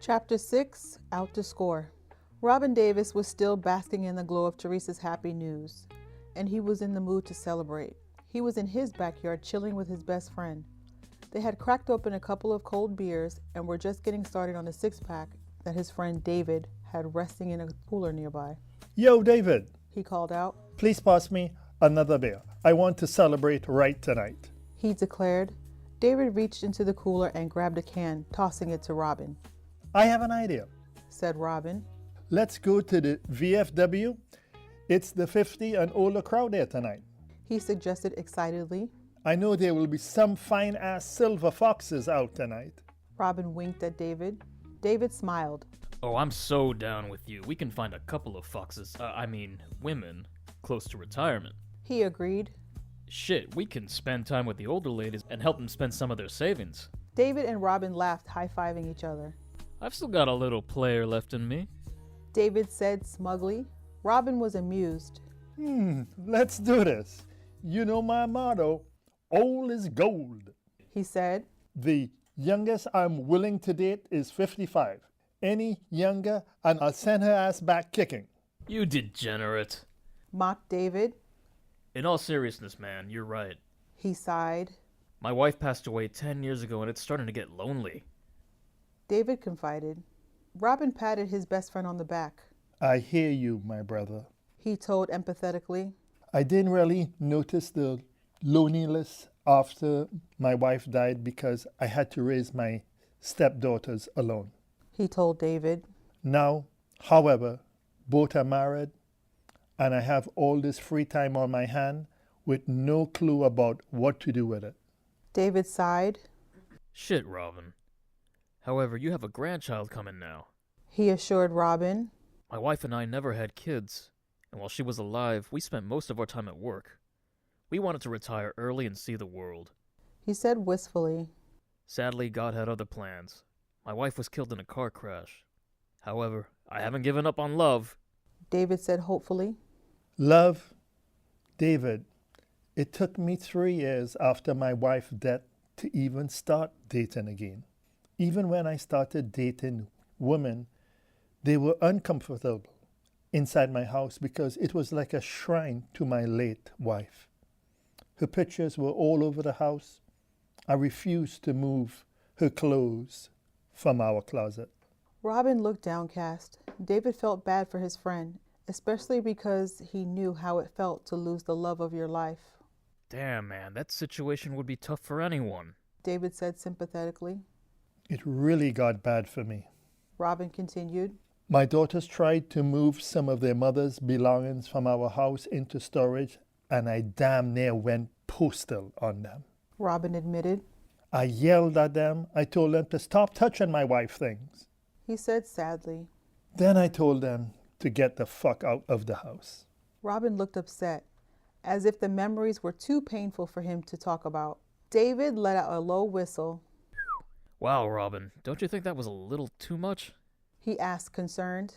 Chapter 6, Out to Score. Robin Davis was still basking in the glow of Teresa's happy news, and he was in the mood to celebrate. He was in his backyard chilling with his best friend. They had cracked open a couple of cold beers and were just getting started on a six-pack that his friend David had resting in a cooler nearby. Yo, David, He called out. please pass me another beer. I want to celebrate right tonight. He declared. David reached into the cooler and grabbed a can, tossing it to Robin. I have an idea. Said Robin. Let's go to the VFW. It's the 50 and older crowd there tonight. He suggested excitedly. I know there will be some fine-ass silver foxes out tonight. Robin winked at David. David smiled. Oh, I'm so down with you. We can find a couple of foxes, women, close to retirement. He agreed. Shit, we can spend time with the older ladies and help them spend some of their savings. David and Robin laughed, high-fiving each other. I've still got a little player left in me. David said smugly. Robin was amused. Let's do this. You know my motto, old is gold. He said. The youngest I'm willing to date is 55. Any younger and I'll send her ass back kicking. You degenerate. Mocked David. In all seriousness, man, you're right. He sighed. My wife passed away 10 years ago and it's starting to get lonely. David confided. Robin patted his best friend on the back. I hear you, my brother. He told empathetically. I didn't really notice the loneliness after my wife died because I had to raise my stepdaughters alone. He told David. Now, however, both are married and I have all this free time on my hand with no clue about what to do with it. David sighed. Shit, Robin. However, you have a grandchild coming now. He assured Robin. My wife and I never had kids, and while she was alive, we spent most of our time at work. We wanted to retire early and see the world. He said wistfully. Sadly, God had other plans. My wife was killed in a car crash. However, I haven't given up on love. David said hopefully. Love, David, it took me 3 years after my wife's death to even start dating again. Even when I started dating women, they were uncomfortable inside my house because it was like a shrine to my late wife. Her pictures were all over the house. I refused to move her clothes from our closet. Robin looked downcast. David felt bad for his friend, especially because he knew how it felt to lose the love of your life. Damn, man, that situation would be tough for anyone. David said sympathetically. It really got bad for me. Robin continued. My daughters tried to move some of their mother's belongings from our house into storage, and I damn near went postal on them. Robin admitted. I yelled at them. I told them to stop touching my wife things. He said sadly. Then I told them to get the fuck out of the house. Robin looked upset, as if the memories were too painful for him to talk about. David let out a low whistle. Wow, Robin, don't you think that was a little too much? He asked, concerned.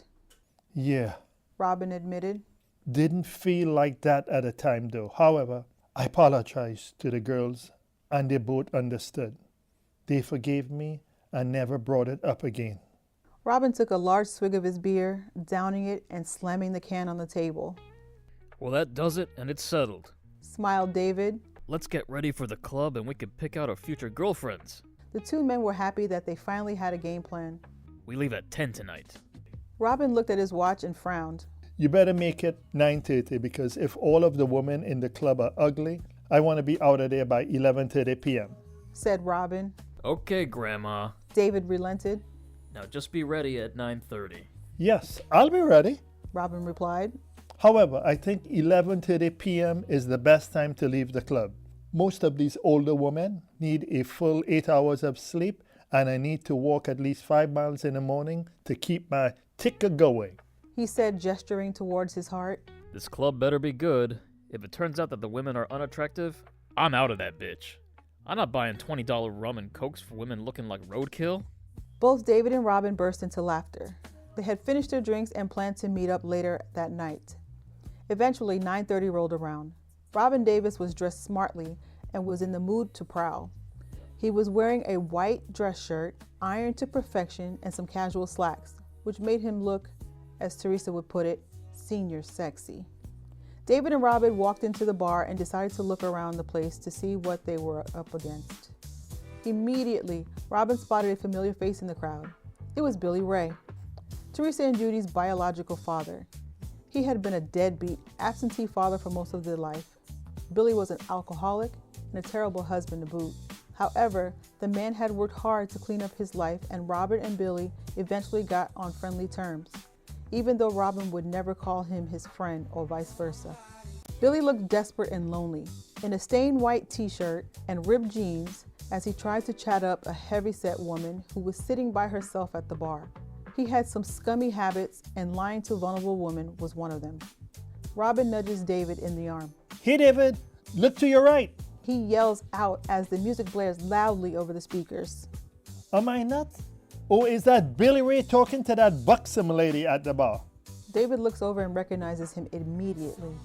Yeah. Robin admitted. Didn't feel like that at the time though. However, I apologized to the girls and they both understood. They forgave me and never brought it up again. Robin took a large swig of his beer, downing it and slamming the can on the table. Well, that does it, and it's settled. Smiled David. Let's get ready for the club and we can pick out our future girlfriends. The two men were happy that they finally had a game plan. We leave at 10 tonight. Robin looked at his watch and frowned. You better make it 9:30 because if all of the women in the club are ugly, I want to be out of there by 11:30 p.m. Said Robin. Okay, Grandma. David relented. Now just be ready at 9:30. Yes, I'll be ready. Robin replied. However, I think 11:30 p.m. is the best time to leave the club. Most of these older women need a full 8 hours of sleep, and I need to walk at least 5 miles in the morning to keep my ticker going. He said, gesturing towards his heart. This club better be good. If it turns out that the women are unattractive, I'm out of that bitch. I'm not buying $20 rum and cokes for women looking like roadkill. Both David and Robin burst into laughter. They had finished their drinks and planned to meet up later that night. Eventually, 9:30 rolled around. Robin Davis was dressed smartly and was in the mood to prowl. He was wearing a white dress shirt, ironed to perfection, and some casual slacks, which made him look, as Teresa would put it, senior sexy. David and Robin walked into the bar and decided to look around the place to see what they were up against. Immediately, Robin spotted a familiar face in the crowd. It was Billy Ray, Teresa and Judy's biological father. He had been a deadbeat, absentee father for most of their life. Billy was an alcoholic and a terrible husband to boot. However, the man had worked hard to clean up his life, and Robin and Billy eventually got on friendly terms, even though Robin would never call him his friend or vice versa. Billy looked desperate and lonely, in a stained white t-shirt and ripped jeans, as he tried to chat up a heavy-set woman who was sitting by herself at the bar. He had some scummy habits, and lying to a vulnerable woman was one of them. Robin nudges David in the arm. Hey, David, look to your right. He yells out as the music blares loudly over the speakers. Am I nuts? Or is that Billy Ray talking to that buxom lady at the bar? David looks over and recognizes him immediately.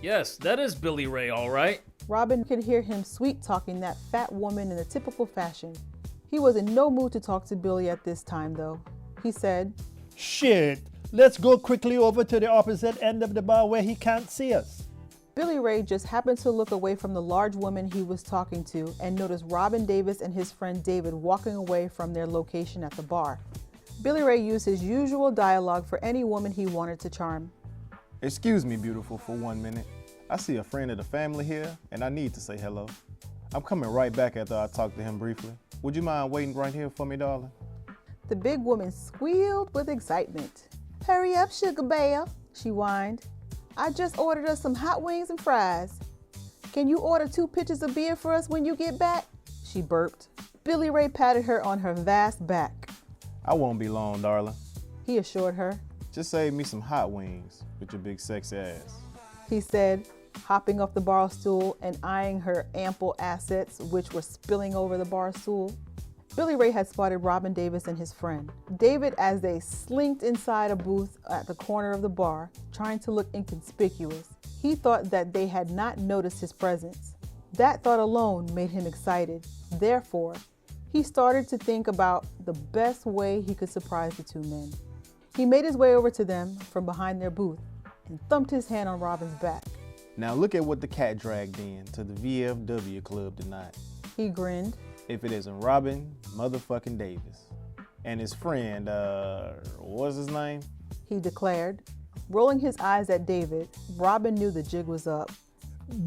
Yes, that is Billy Ray, all right. Robin could hear him sweet-talking that fat woman in a typical fashion. He was in no mood to talk to Billy at this time, though. He said, Shit, let's go quickly over to the opposite end of the bar where he can't see us. Billy Ray just happened to look away from the large woman he was talking to and noticed Robin Davis and his friend David walking away from their location at the bar. Billy Ray used his usual dialogue for any woman he wanted to charm. Excuse me, beautiful, for 1 minute. I see a friend of the family here, and I need to say hello. I'm coming right back after I talk to him briefly. Would you mind waiting right here for me, darling? The big woman squealed with excitement. Hurry up, sugar bear, she whined. I just ordered us some hot wings and fries. Can you order 2 pitchers of beer for us when you get back? She burped. Billy Ray patted her on her vast back. I won't be long, darling. He assured her. Just save me some hot wings with your big sexy ass. He said, hopping off the bar stool and eyeing her ample assets, which were spilling over the bar stool. Billy Ray had spotted Robin Davis and his friend, David, as they slinked inside a booth at the corner of the bar, trying to look inconspicuous. He thought that they had not noticed his presence. That thought alone made him excited. Therefore, he started to think about the best way he could surprise the 2 men. He made his way over to them from behind their booth and thumped his hand on Robin's back. Now look at what the cat dragged in to the VFW club tonight. He grinned. If it isn't Robin motherfucking Davis and his friend, what's his name? He declared. Rolling his eyes at David, Robin knew the jig was up.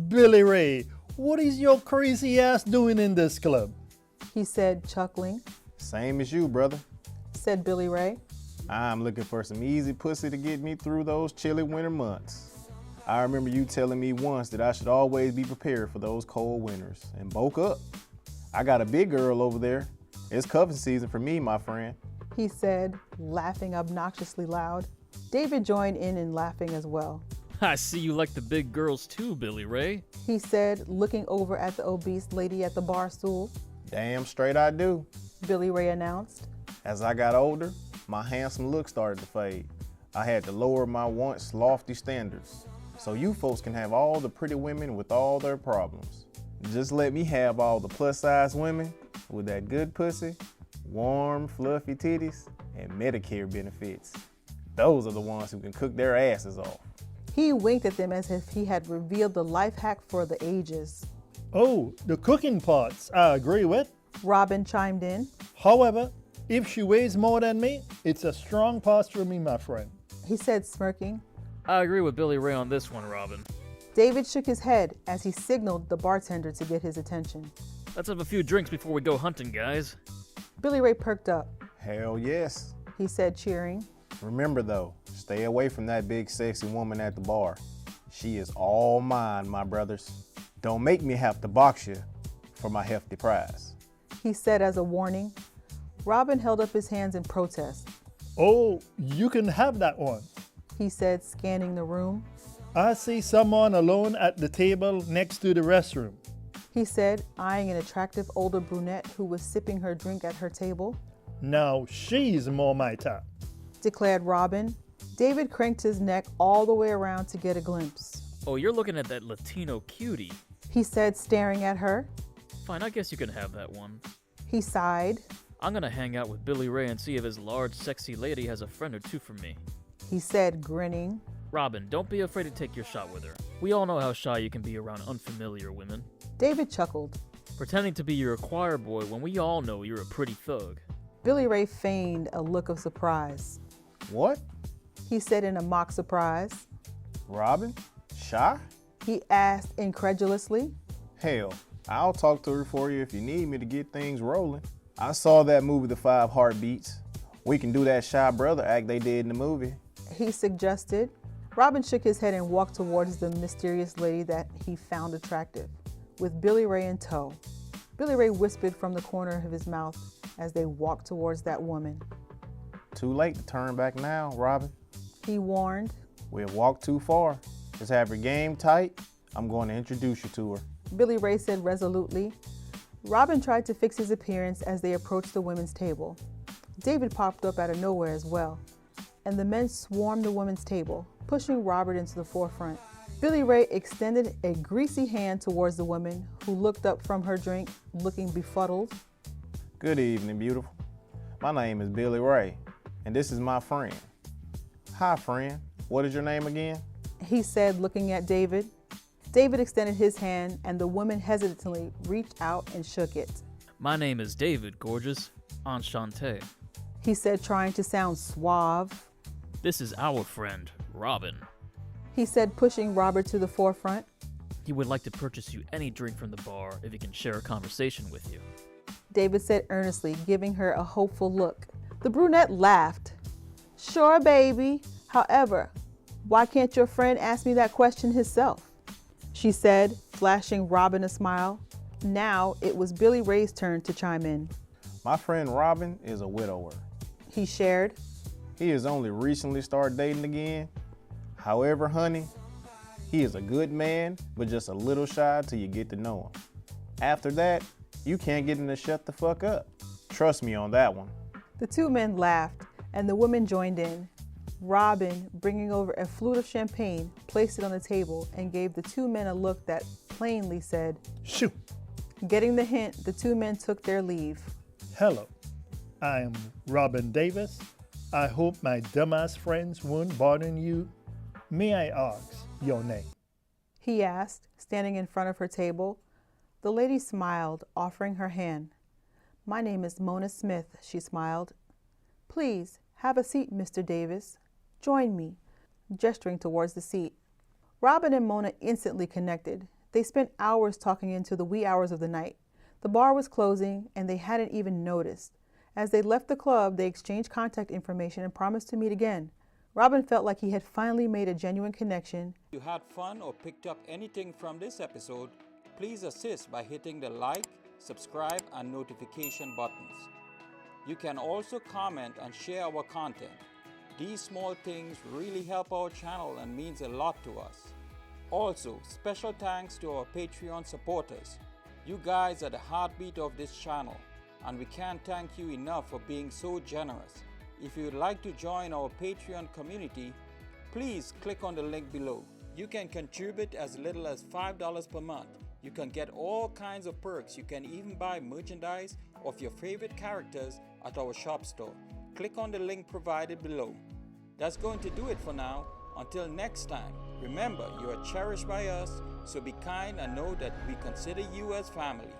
Billy Ray, what is your crazy ass doing in this club? He said, chuckling. Same as you, brother. Said Billy Ray. I'm looking for some easy pussy to get me through those chilly winter months. I remember you telling me once that I should always be prepared for those cold winters and bulk up. I got a big girl over there. It's cuffing season for me, my friend. He said, laughing obnoxiously loud. David joined in laughing as well. I see you like the big girls too, Billy Ray. He said, looking over at the obese lady at the bar stool. Damn straight I do. Billy Ray announced. As I got older, my handsome look started to fade. I had to lower my once lofty standards, so you folks can have all the pretty women with all their problems. Just let me have all the plus-size women with that good pussy, warm, fluffy titties, and Medicare benefits. Those are the ones who can cook their asses off. He winked at them as if he had revealed the life hack for the ages. Oh, the cooking parts I agree with. Robin chimed in. However, if she weighs more than me, it's a strong pass for me, my friend. He said, smirking. I agree with Billy Ray on this one, Robin. David shook his head as he signaled the bartender to get his attention. Let's have a few drinks before we go hunting, guys. Billy Ray perked up. Hell yes. he said, cheering. Remember though, stay away from that big sexy woman at the bar. She is all mine, my brothers. Don't make me have to box you for my hefty prize. He said as a warning. Robin held up his hands in protest. Oh, you can have that one. He said, scanning the room. I see someone alone at the table next to the restroom. He said, eyeing an attractive older brunette who was sipping her drink at her table. Now she's more my type. Declared Robin. David cranked his neck all the way around to get a glimpse. Oh, you're looking at that Latino cutie. He said, staring at her. Fine, I guess you can have that one. He sighed. I'm gonna hang out with Billy Ray and see if his large, sexy lady has a friend or two for me. He said, grinning. Robin, don't be afraid to take your shot with her. We all know how shy you can be around unfamiliar women. David chuckled. Pretending to be your choir boy when we all know you're a pretty thug. Billy Ray feigned a look of surprise. What? He said in a mock surprise. Robin? Shy? He asked incredulously. Hell, I'll talk to her for you if you need me to get things rolling. I saw that movie, The 5 Heartbeats. We can do that shy brother act they did in the movie. He suggested. Robin shook his head and walked towards the mysterious lady that he found attractive, with Billy Ray in tow. Billy Ray whispered from the corner of his mouth as they walked towards that woman. Too late to turn back now, Robin. He warned. We've walked too far. Just have your game tight. I'm going to introduce you to her. Billy Ray said resolutely. Robin tried to fix his appearance as they approached the women's table. David popped up out of nowhere as well, and the men swarmed the women's table, pushing Robert into the forefront. Billy Ray extended a greasy hand towards the woman, who looked up from her drink, looking befuddled. Good evening, beautiful. My name is Billy Ray, and this is my friend. Hi, friend. What is your name again? He said, looking at David. David extended his hand, and the woman hesitantly reached out and shook it. My name is David, gorgeous. Enchanté. He said, trying to sound suave. This is our friend, Robin. He said, pushing Robert to the forefront. He would like to purchase you any drink from the bar if he can share a conversation with you. David said earnestly, giving her a hopeful look. The brunette laughed. Sure, baby. However, why can't your friend ask me that question himself? She said, flashing Robin a smile. Now it was Billy Ray's turn to chime in. My friend Robin is a widower. He shared. He has only recently started dating again. However, honey, he is a good man, but just a little shy till you get to know him. After that, you can't get him to shut the fuck up. Trust me on that one. The two men laughed, and the women joined in. Robin, bringing over a flute of champagne, placed it on the table and gave the two men a look that plainly said, Shoo! Getting the hint, the two men took their leave. Hello, I am Robin Davis. I hope my dumbass friends won't bother you. May I ask your name? He asked, standing in front of her table. The lady smiled, offering her hand. My name is Mona Smith, she smiled. Please, have a seat, Mr. Davis. Join me, gesturing towards the seat. Robin and Mona instantly connected. They spent hours talking into the wee hours of the night. The bar was closing, and they hadn't even noticed. As they left the club, they exchanged contact information and promised to meet again. Robin felt like he had finally made a genuine connection. If you had fun or picked up anything from this episode, please assist by hitting the like, subscribe, and notification buttons. You can also comment and share our content. These small things really help our channel and means a lot to us. Also, special thanks to our Patreon supporters. You guys are the heartbeat of this channel, and we can't thank you enough for being so generous. If you would like to join our Patreon community, please click on the link below. You can contribute as little as $5 per month. You can get all kinds of perks. You can even buy merchandise of your favorite characters at our shop store. Click on the link provided below. That's going to do it for now. Until next time, remember, you are cherished by us, so be kind and know that we consider you as family.